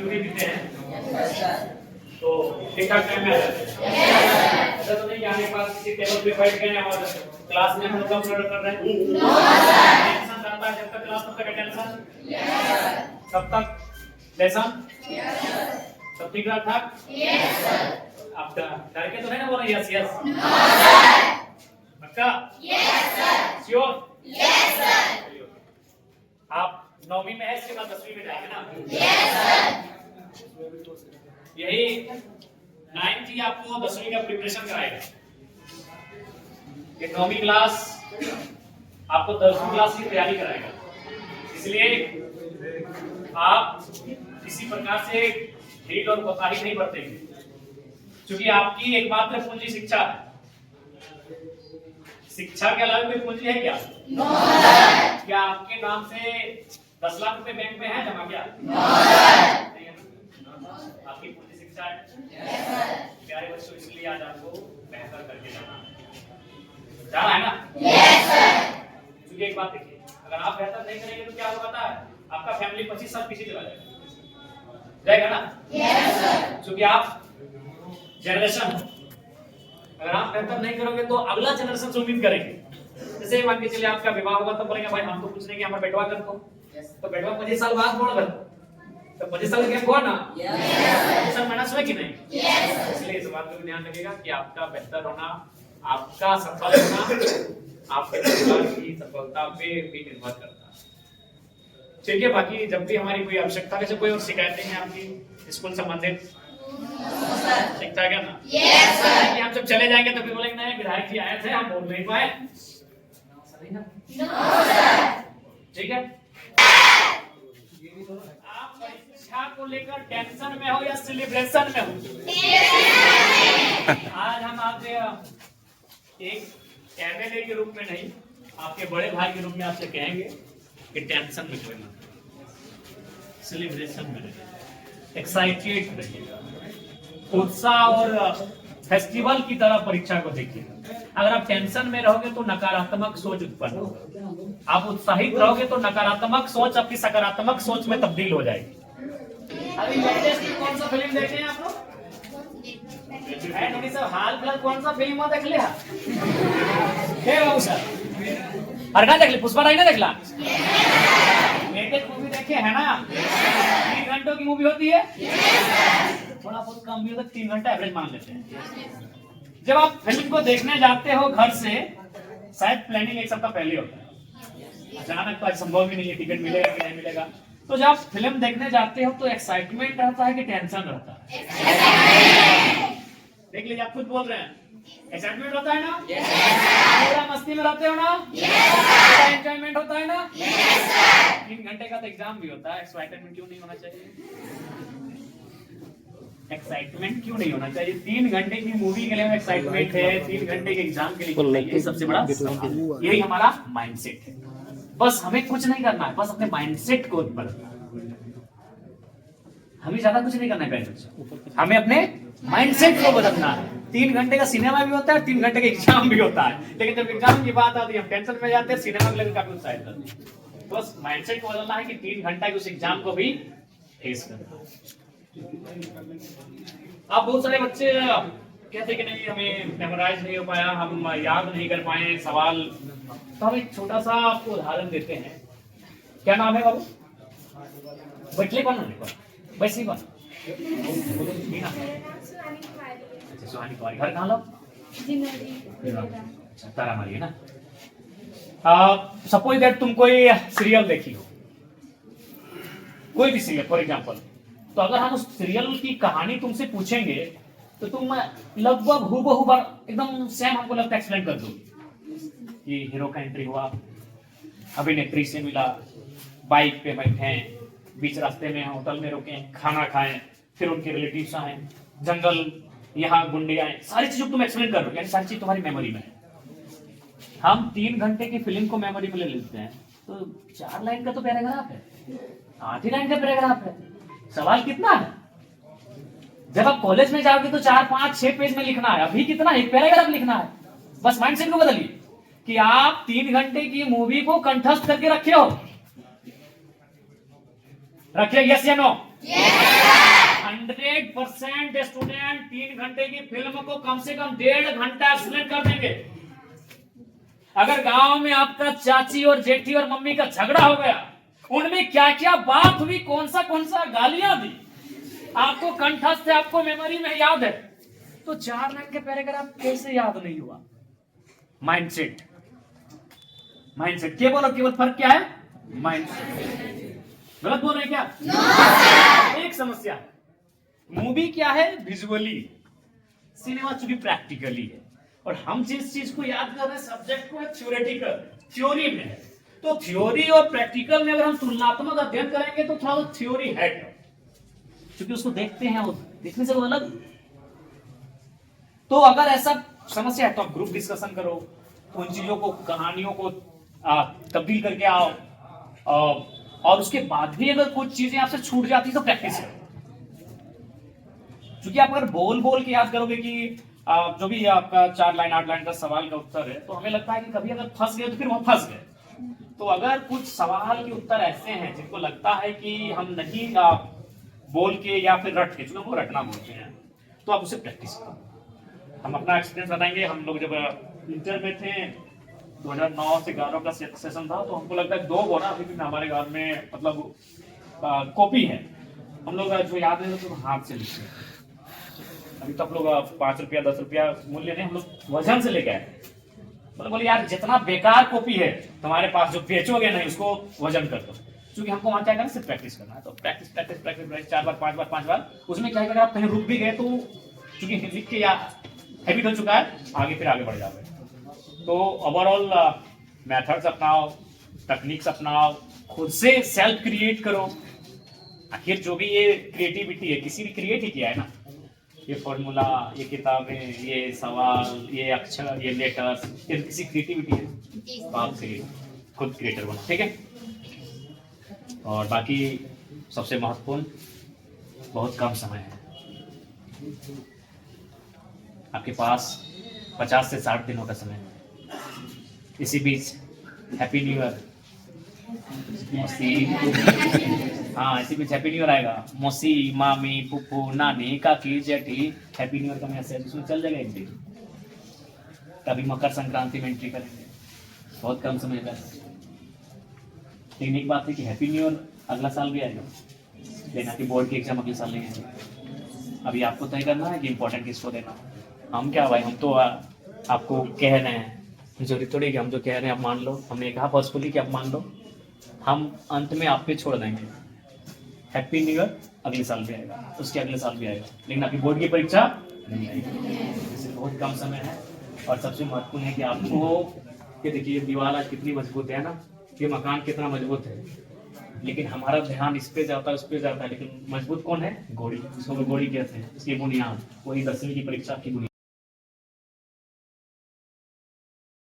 Duty देते हैं तो ठीक ठाक टाइम में आ जाते हैं। ऐसा तो नहीं कि हमारे पास किसी टेबल पे बैठ गए और क्लास में हम लोग कंप्यूटर कर रहे हैं। टेंशन रहता है जब तक क्लास तब तक टेंशन, तब तक लेसन सब ठीक रहा था। आप डर के तो नहीं ना बोल रहे? यस यस पक्का? Yes sir. Sure? Yes sir. आप 9वीं में है, इसके बाद 10वीं में जाएंगे ना? Yes sir. यही 9th ही आपको 10वीं का प्रिपरेशन कराएगा। ये 9वीं क्लास आपको 10वीं क्लास की तैयारी कराएगा। इसलिए आप किसी प्रकार से ढील और कोताही नहीं बरतेंगे, क्योंकि आपकी एकमात्र पूंजी शिक्षा है। शिक्षा के अलावा कोई पूंजी है क्या? क्या आपके नाम से 10 लाख रुपए बैंक में है जमा? क्या आपकी पूंजी शिक्षा है? प्यारे बच्चों, इसलिए आज आपको बेहतर करके जाना है ना? क्योंकि एक बात देखिए, अगर आप बेहतर नहीं करेंगे तो क्या होगा पता है? आपका फैमिली 25 साल पीछे चला जाएगा ना? क्योंकि आप जनरेशन हो। अगर आप बेहतर नहीं करोगे तो अगला जनरेशन से उम्मीद करेंगे। जैसे मान के चलिए आपका विवाह होगा तो बोलेंगे भाई हम तो कुछ नहीं, हमारा बेटवा कर दो, तो बेटवा 25 साल बाद बोल रहा तो 25 साल गैप हुआ ना? 25 साल माइनस हुआ कि नहीं? इसलिए इस बात को ध्यान रखिएगा कि आपका बेहतर होना, आपका सफल होना आपके परिवार की सफलता पे भी निर्भर करता है। ठीक है, बाकी जब भी हमारी कोई आवश्यकता, वैसे कोई और शिकायतें हैं आपकी स्कूल संबंधित? ठीक ठाक है ना? Yes sir. हम जब चले जाएंगे तो फिर बोलेंगे नहीं विधायक जी आए थे हम बोल नहीं पाए। ठीक है। आप परीक्षा को लेकर टेंशन में हो या सेलिब्रेशन में हो? आज हम आपसे एक एमएलए के रूप में नहीं, आपके बड़े भाई के रूप में आपसे कहेंगे कि टेंशन में कोई मत, सेलिब्रेशन में रहिए, एक्साइटेड रहिएगा, उत्साह और फेस्टिवल की तरह परीक्षा को देखिएगा। अगर आप टेंशन में रहोगे तो नकारात्मक सोच उत्पन्न होगा, आप उत्साहित रहोगे तो नकारात्मक सोच आपकी सकारात्मक सोच में तब्दील हो जाएगी। अभी लेटेस्ट कौन सा फिल्म देखे हैं आप लोग? हाल फिलहाल कौन सा फिल्म देख लिया? बाबू सर अरे ना देख ली, पुष्पा राय ना देख ला? लेटेस्ट मूवी देखे है ना? 3 घंटों की मूवी होती है, थोड़ा बहुत कम भी होता है, 3 घंटा एवरेज मान लेते हैं। जब आप फिल्म को देखने जाते हो घर से, शायद प्लानिंग एक सप्ताह पहले होता है, अचानक तो संभव भी नहीं है टिकट मिलेगा कि नहीं मिलेगा। तो जब आप फिल्म देखने जाते हो तो एक्साइटमेंट रहता है कि टेंशन रहता है? देख लीजिए, आप खुद बोल रहे हैं एक्साइटमेंट होता है ना? पूरा मस्ती में रहते हो ना? एंजॉयमेंट होता है ना? 3 घंटे का तो एग्जाम भी होता है, एक्साइटमेंट क्यों नहीं होना चाहिए? एक्साइटमेंट क्यों नहीं होना चाहिए? 3 घंटे की मूवी के लिए एक्साइटमेंट है, 3 घंटे के एग्जाम के लिए ये सबसे बड़ा सवाल। यही हमारा माइंडसेट है। बस हमें कुछ नहीं करना है, बस अपने माइंडसेट को बदलना है। हमें ज्यादा कुछ नहीं करना है, हमें अपने माइंडसेट को बदलना है। 3 घंटे का सिनेमा भी होता है, 3 घंटे का एग्जाम भी होता है, लेकिन जब एग्जाम की बात आती है हम टेंशन में जाते हैं, सिनेमा को लेकर काफी उत्साहित रहते हैं। बस माइंडसेट को बदलना है कि 3 घंटा की उस एग्जाम को भी फेस करना। अब बहुत सारे बच्चे कहते कि नहीं हमें मेमोराइज नहीं हो पाया, हम याद नहीं कर पाए सवाल, तो हम एक छोटा सा आपको उदाहरण देते हैं। क्या नाम है बाबू? बैठले कौन है? वैसे ही कौन? सुहानी कुमारी। घर कहाँ लो? तारा मारी ना। सपोज दैट तुम कोई सीरियल देखी हो, कोई भी सीरियल फॉर एग्जाम्पल, तो अगर हम उस सीरियल की कहानी तुमसे पूछेंगे तो तुम लगभग हूबहू एकदम सेम हमको लगता है एक्सप्लेन कर दो। ये हीरो का एंट्री हुआ, अभिनेत्री से मिला, बाइक पे बैठे, बीच रास्ते में होटल में रुके, खाना खाएं, फिर उनके रिलेटिव्स आए, जंगल, यहाँ गुंडे आए, सारी चीजों तुम एक्सप्लेन कर रहे हो, यानी सारी चीज तुम्हारी मेमोरी में है। हम 3 घंटे की फिल्म को मेमोरी में ले लेते हैं तो 4 लाइन का तो पैराग्राफ है, 8 ही लाइन का पैराग्राफ है। सवाल कितना है? जब आप कॉलेज में जाओगे तो 4, 5, 6 पेज में लिखना है, अभी कितना? 1 पैराग्राफ लिखना है। बस माइंडसेट को बदलिए कि आप 3 घंटे की मूवी को कंठस्थ करके रखे हो। रखिए, यस या नो? 100% स्टूडेंट 3 घंटे की फिल्म को कम से कम 1.5 घंटा एक्सप्लेन कर देंगे। अगर गांव में आपका चाची और जेठी और मम्मी का झगड़ा हो गया, उनमें क्या क्या बात हुई, कौन सा गालियां दी, आपको कंठस्थ है, आपको मेमोरी में याद है, तो 4 लाइन के पैराग्राफ कैसे याद नहीं हुआ? माइंडसेट केवल फर्क क्या है? माइंडसेट। गलत बोल रहे क्या? एक समस्या है। मूवी क्या है? विजुअली। सिनेमा चूंकि प्रैक्टिकली है, और हम जिस चीज को याद कर रहे हैं सब्जेक्ट को थ्योरेटिकल, थ्योरी में है, तो थ्योरी और प्रैक्टिकल में अगर हम तुलनात्मक अध्ययन करेंगे तो थोड़ा थ्योरी है, क्योंकि उसको देखते हैं, वो देखने से वो अलग। तो अगर ऐसा समस्या है तो आप ग्रुप डिस्कशन करो, उन चीजों को, कहानियों को तब्दील करके आओ, और उसके बाद भी अगर कुछ चीजें आपसे छूट जाती तो प्रैक्टिस करो। क्योंकि आप अगर बोल के याद करोगे कि जो भी आपका 4 लाइन 8 लाइन का सवाल का उत्तर है, तो हमें लगता है कि कभी अगर फंस गए तो फिर वो फंस गए। तो अगर कुछ सवाल के उत्तर ऐसे हैं जिनको लगता है कि हम नहीं बोल के या फिर रट के, जो वो रटना बोलते हैं, तो आप उसे प्रैक्टिस करो। हम अपना एक्सपीरियंस बताएंगे। हम लोग जब इंटर में थे, 2009 से 11 का सेशन था, तो हमको लगता है 2 बोरा अभी भी हमारे घर में मतलब कॉपी है, हम लोग जो याद है तो हाथ से लिखते हैं। अभी तो आप लोग 5 रुपया 10 रुपया मूल्य नहीं, हम लोग वजन से लेके आए। मतलब बोले यार जितना बेकार कॉपी है तुम्हारे पास, जो बेचोगे नहीं उसको वजन कर दो, क्योंकि हमको वहां क्या करना, सिर्फ प्रैक्टिस करना है। तो प्रैक्टिस 4 बार 5 बार। उसमें क्या करें, आप कहीं रुक भी गए तो क्योंकि लिख के या हैबिट हो चुका है, आगे बढ़ जाओगे। तो ओवरऑल मेथड्स अपनाओ, टेक्निक्स अपनाओ, खुद से सेल्फ क्रिएट करो। आखिर जो भी ये क्रिएटिविटी है, किसी भी क्रिएट ही किया है ना, ये फॉर्मूला, ये किताबें, ये सवाल, ये अक्षर, ये लेटर्स, ये किसी क्रिएटिविटी है, तो आप से खुद क्रिएटर बनो, ठीक है। और बाकी सबसे महत्वपूर्ण, बहुत कम समय है आपके पास, 50 से 60 दिनों का समय है। इसी बीच हैप्पी न्यू ईयर, हाँ इसी बीच हैप्पी न्यू ईयर आएगा। मौसी, मामी, पुप्पू, नानी, काकी, जेठी, हैप्पी न्यू ईयर का मैसेज उसमें चल जाएगा एक दिन। कभी मकर संक्रांति में एंट्री करेंगे, बहुत कम समय का। लेकिन एक बात है कि हैप्पी न्यू ईयर अगला साल भी आएगा, लेकिन आपकी बोर्ड की एग्जाम अगले साल नहीं आएगी। अभी आपको तय करना है कि इंपॉर्टेंट किसको देना। हम क्या भाई, हम तो आपको कह रहे हैं, जरूरी थोड़ी कि हम जो कह रहे हैं आप मान लो। हमने कहा फॉर्सफुली कि आप मान लो, हम अंत में आप पे छोड़ देंगे। हैप्पी न्यू ईयर अगले साल भी आएगा, उसके अगले साल भी आएगा, लेकिन आपकी बोर्ड की परीक्षा नहीं आएगी। इससे बहुत कम समय है। और सबसे महत्वपूर्ण है कि आपको ये देखिए, दीवार आज कितनी मजबूत है ना, ये मकान कितना मजबूत है, लेकिन हमारा ध्यान इस पे जाता है, उस पे जाता है, लेकिन मजबूत कौन है? गोड़ी। उसको गोड़ी कहते हैं, इसकी बुनियाद वही 10वीं की परीक्षा की बुनियाद।